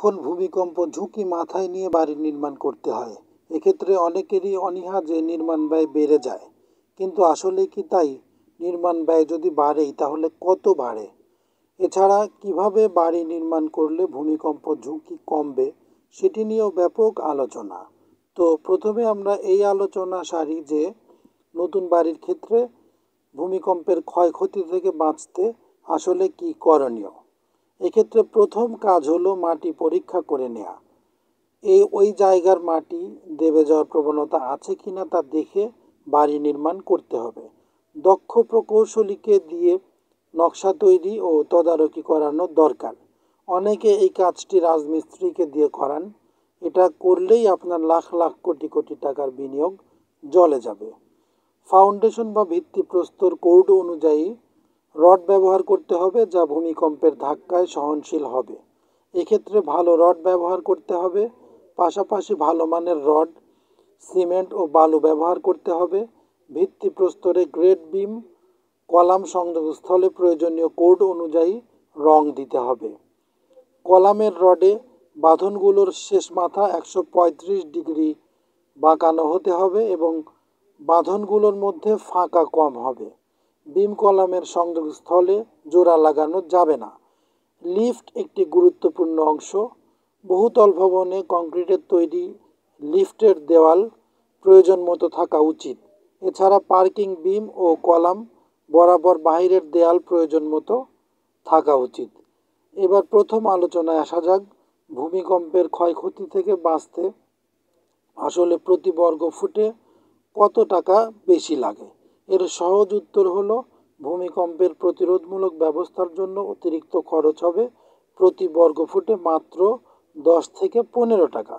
এখন ভূমিকম্প ঝুঁকি মাথায় নিয়ে বাড়ি নির্মাণ করতে হয়। এক্ষেত্রে অনেকেরই অনীহা যে নির্মাণ ব্যয় বেড়ে যায়, কিন্তু আসলে কি তাই? নির্মাণ ব্যয় যদি বাড়েই তাহলে কত বাড়ে? এছাড়া কিভাবে বাড়ি নির্মাণ করলে ভূমিকম্প ঝুঁকি কমবে সেটি নিয়েও ব্যাপক আলোচনা। তো প্রথমে আমরা এই আলোচনা সারি যে নতুন বাড়ির ক্ষেত্রে ভূমিকম্পের ক্ষয়ক্ষতি থেকে বাঁচতে আসলে কি করণীয়। এক্ষেত্রে প্রথম কাজ হলো মাটি পরীক্ষা করে নেওয়া। ওই জায়গার মাটি দেবে যাওয়ার প্রবণতা আছে কিনা তা দেখে বাড়ি নির্মাণ করতে হবে। দক্ষ প্রকৌশলীকে দিয়ে নকশা তৈরি ও তদারকি করানো দরকার। অনেকে এই কাজটি রাজমিস্ত্রিকে দিয়ে করান। এটা করলেই আপনার লাখ লাখ কোটি কোটি টাকার বিনিয়োগ জলে যাবে। ফাউন্ডেশন বা ভিত্তিপ্রস্তর কোড অনুযায়ী রড ব্যবহার করতে হবে, যা ভূমিকম্পের ধাক্কায় সহনশীল হবে। এক্ষেত্রে ভালো রড ব্যবহার করতে হবে। পাশাপাশি ভালো মানের রড, সিমেন্ট ও বালু ব্যবহার করতে হবে। ভিত্তিপ্রস্তরে গ্রেড বিম, কলাম সংযোগস্থলে প্রয়োজনীয় কোড অনুযায়ী রং দিতে হবে। কলামের রডে বাঁধনগুলোর শেষ মাথা 135 ডিগ্রি বাঁকানো হতে হবে এবং বাঁধনগুলোর মধ্যে ফাঁকা কম হবে। বিম কলামের সংযোগস্থলে জোড়া লাগানো যাবে না। লিফট একটি গুরুত্বপূর্ণ অংশ। বহুতল ভবনে কংক্রিটের তৈরি লিফটের দেওয়াল প্রয়োজন মতো থাকা উচিত। এছাড়া পার্কিং বিম ও কলাম বরাবর বাইরের দেয়াল প্রয়োজন মতো থাকা উচিত। এবার প্রথম আলোচনায় আসা যাক, ভূমিকম্পের ক্ষয়ক্ষতি থেকে বাঁচতে আসলে প্রতি বর্গ ফুটে কত টাকা বেশি লাগে। এর সহজ উত্তর হলো, ভূমিকম্পের প্রতিরোধমূলক ব্যবস্থার জন্য অতিরিক্ত খরচ হবে প্রতি বর্গ ফুটে মাত্র 10 থেকে 15 টাকা।